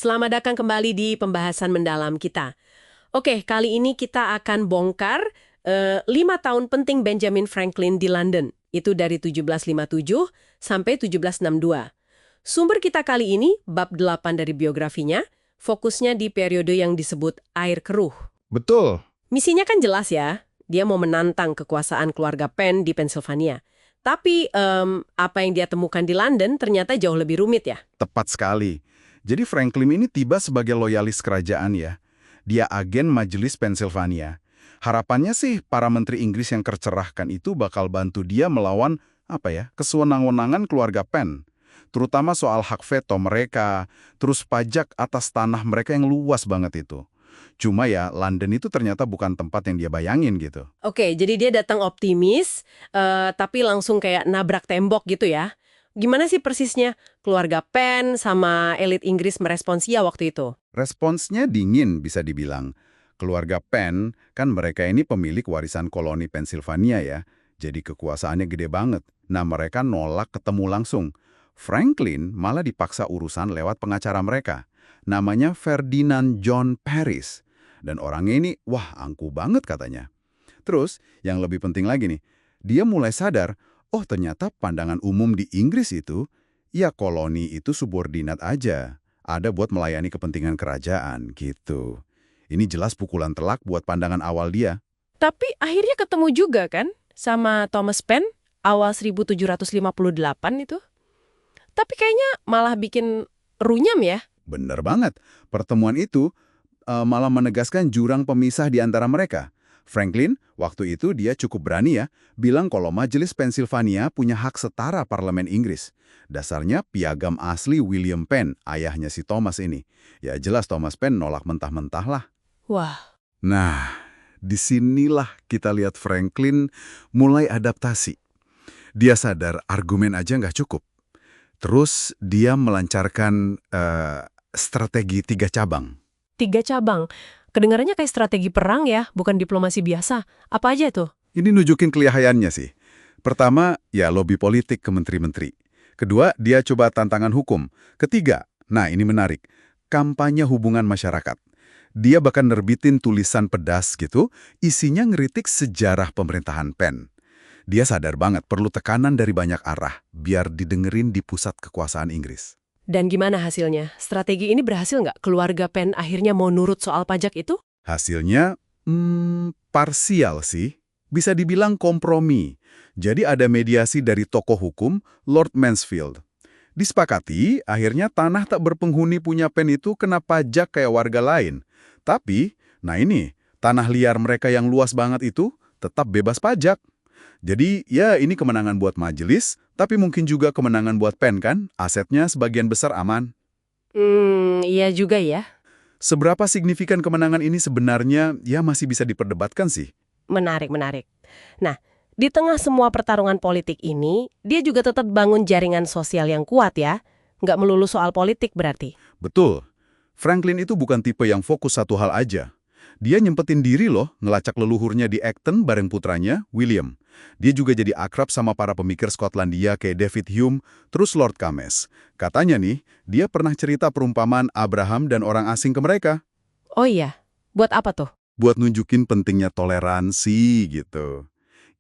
Selamat datang kembali di pembahasan mendalam kita. Oke, kali ini kita akan bongkar 5 tahun penting Benjamin Franklin di London. Itu dari 1757 sampai 1762. Sumber kita kali ini, bab 8 dari biografinya, fokusnya di periode yang disebut air keruh. Betul. Misinya kan jelas ya, dia mau menantang kekuasaan keluarga Penn di Pennsylvania. Tapi apa yang dia temukan di London ternyata jauh lebih rumit ya. Tepat sekali. Jadi Franklin ini tiba sebagai loyalis kerajaan ya. Dia agen Majelis Pennsylvania. Harapannya sih para menteri Inggris yang kercerahkan itu bakal bantu dia melawan kesewenang-wenangan keluarga Penn. Terutama soal hak veto mereka, terus pajak atas tanah mereka yang luas banget itu. Cuma ya, London itu ternyata bukan tempat yang dia bayangin gitu. Oke, jadi dia datang optimis, tapi langsung kayak nabrak tembok gitu ya. Gimana sih persisnya keluarga Penn sama elit Inggris merespons dia waktu itu? Responsnya dingin bisa dibilang. Keluarga Penn, kan mereka ini pemilik warisan koloni Pennsylvania ya. Jadi kekuasaannya gede banget. Nah mereka nolak ketemu langsung. Franklin malah dipaksa urusan lewat pengacara mereka. Namanya Ferdinand John Paris. Dan orangnya ini, wah angkuh banget katanya. Terus, yang lebih penting lagi nih, dia mulai sadar, oh ternyata pandangan umum di Inggris itu, ya koloni itu subordinat aja. Ada buat melayani kepentingan kerajaan, gitu. Ini jelas pukulan telak buat pandangan awal dia. Tapi akhirnya ketemu juga kan sama Thomas Penn awal 1758 itu. Tapi kayaknya malah bikin runyam ya. Bener banget, pertemuan itu malah menegaskan jurang pemisah di antara mereka. Franklin, waktu itu dia cukup berani ya, bilang kalau Majelis Pennsylvania punya hak setara parlemen Inggris. Dasarnya piagam asli William Penn, ayahnya si Thomas ini. Ya jelas Thomas Penn nolak mentah-mentah lah. Wah, Nah, disinilah kita lihat Franklin mulai adaptasi. Dia sadar argumen aja nggak cukup. Terus dia melancarkan strategi 3 cabang. 3 cabang. Kedengarannya kayak strategi perang ya, bukan diplomasi biasa. Apa aja tuh? Ini nunjukin kelihayannya sih. Pertama, ya lobby politik ke menteri-menteri. Kedua, dia coba tantangan hukum. Ketiga, nah ini menarik, kampanye hubungan masyarakat. Dia bahkan nerbitin tulisan pedas gitu, isinya ngeritik sejarah pemerintahan Penn. Dia sadar banget perlu tekanan dari banyak arah, biar didengerin di pusat kekuasaan Inggris. Dan gimana hasilnya? Strategi ini berhasil nggak? Keluarga Penn akhirnya mau nurut soal pajak itu? Hasilnya, parsial sih. Bisa dibilang kompromi. Jadi ada mediasi dari tokoh hukum, Lord Mansfield. Disepakati, akhirnya tanah tak berpenghuni punya Penn itu kena pajak kayak warga lain. Tapi, nah ini, tanah liar mereka yang luas banget itu tetap bebas pajak. Jadi, ya ini kemenangan buat majelis, tapi mungkin juga kemenangan buat Penn kan? Asetnya sebagian besar aman. Iya juga ya. Seberapa signifikan kemenangan ini sebenarnya, ya masih bisa diperdebatkan sih. Menarik, menarik. Nah, di tengah semua pertarungan politik ini, dia juga tetap bangun jaringan sosial yang kuat ya. Nggak melulu soal politik berarti. Betul. Franklin itu bukan tipe yang fokus satu hal aja. Dia nyempetin diri loh ngelacak leluhurnya di Acton bareng putranya, William. Dia juga jadi akrab sama para pemikir Skotlandia kayak David Hume, terus Lord Cames. Katanya nih, dia pernah cerita perumpamaan Abraham dan orang asing ke mereka. Oh iya, buat apa tuh? Buat nunjukin pentingnya toleransi gitu.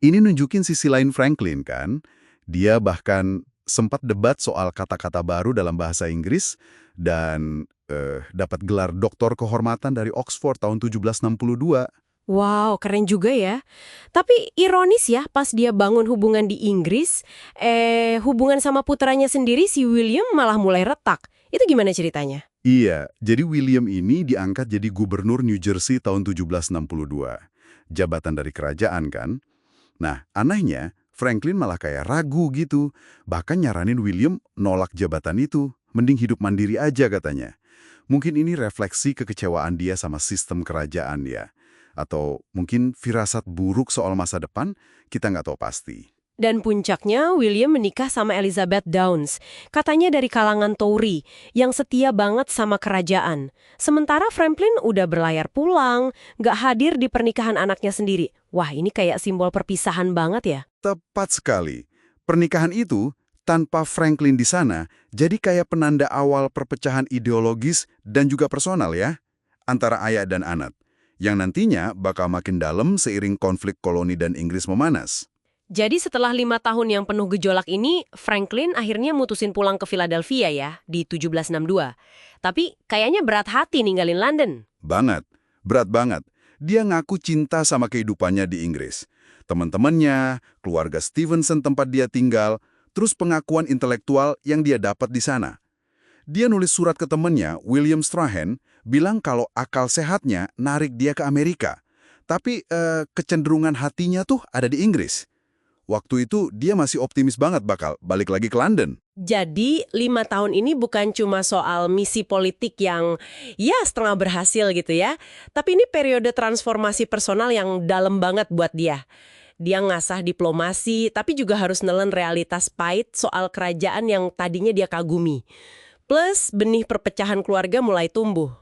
Ini nunjukin sisi lain Franklin kan. Dia bahkan sempat debat soal kata-kata baru dalam bahasa Inggris dan dapat gelar doktor kehormatan dari Oxford tahun 1762. Wow, keren juga ya. Tapi ironis ya, pas dia bangun hubungan di Inggris, hubungan sama putranya sendiri si William malah mulai retak. Itu gimana ceritanya? Iya, jadi William ini diangkat jadi gubernur New Jersey tahun 1762. Jabatan dari kerajaan kan. Nah, anehnya, Franklin malah kayak ragu gitu. Bahkan nyaranin William nolak jabatan itu. Mending hidup mandiri aja katanya. Mungkin ini refleksi kekecewaan dia sama sistem kerajaan ya. Atau mungkin firasat buruk soal masa depan, kita nggak tahu pasti. Dan puncaknya, William menikah sama Elizabeth Downes. Katanya dari kalangan Tory, yang setia banget sama kerajaan. Sementara Franklin udah berlayar pulang, nggak hadir di pernikahan anaknya sendiri. Wah, ini kayak simbol perpisahan banget ya. Tepat sekali. Pernikahan itu Tanpa Franklin di sana, jadi kayak penanda awal perpecahan ideologis dan juga personal ya, antara ayah dan anak, yang nantinya bakal makin dalam seiring konflik koloni dan Inggris memanas. Jadi setelah 5 tahun yang penuh gejolak ini, Franklin akhirnya mutusin pulang ke Philadelphia ya, di 1762. Tapi kayaknya berat hati ninggalin London. Banget, berat banget. Dia ngaku cinta sama kehidupannya di Inggris. Teman-temannya, keluarga Stevenson tempat dia tinggal, terus pengakuan intelektual yang dia dapat di sana. Dia nulis surat ke temannya, William Strahan, bilang kalau akal sehatnya narik dia ke Amerika. Tapi kecenderungan hatinya tuh ada di Inggris. Waktu itu dia masih optimis banget bakal balik lagi ke London. Jadi 5 tahun ini bukan cuma soal misi politik yang ya setengah berhasil gitu ya. Tapi ini periode transformasi personal yang dalam banget buat dia. Dia ngasah diplomasi, tapi juga harus nelen realitas pahit soal kerajaan yang tadinya dia kagumi. Plus, benih perpecahan keluarga mulai tumbuh.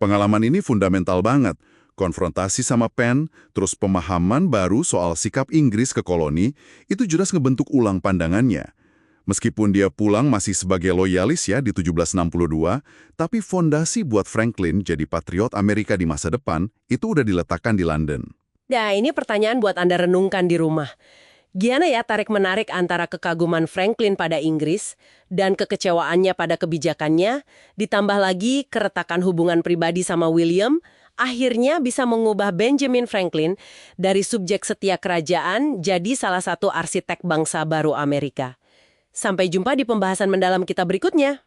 Pengalaman ini fundamental banget. Konfrontasi sama Penn, terus pemahaman baru soal sikap Inggris ke koloni, itu jelas ngebentuk ulang pandangannya. Meskipun dia pulang masih sebagai loyalis ya di 1762, tapi fondasi buat Franklin jadi patriot Amerika di masa depan itu udah diletakkan di London. Nah, ini pertanyaan buat Anda renungkan di rumah. Gimana ya tarik-menarik antara kekaguman Franklin pada Inggris dan kekecewaannya pada kebijakannya, ditambah lagi keretakan hubungan pribadi sama William, akhirnya bisa mengubah Benjamin Franklin dari subjek setia kerajaan jadi salah satu arsitek bangsa baru Amerika. Sampai jumpa di pembahasan mendalam kita berikutnya.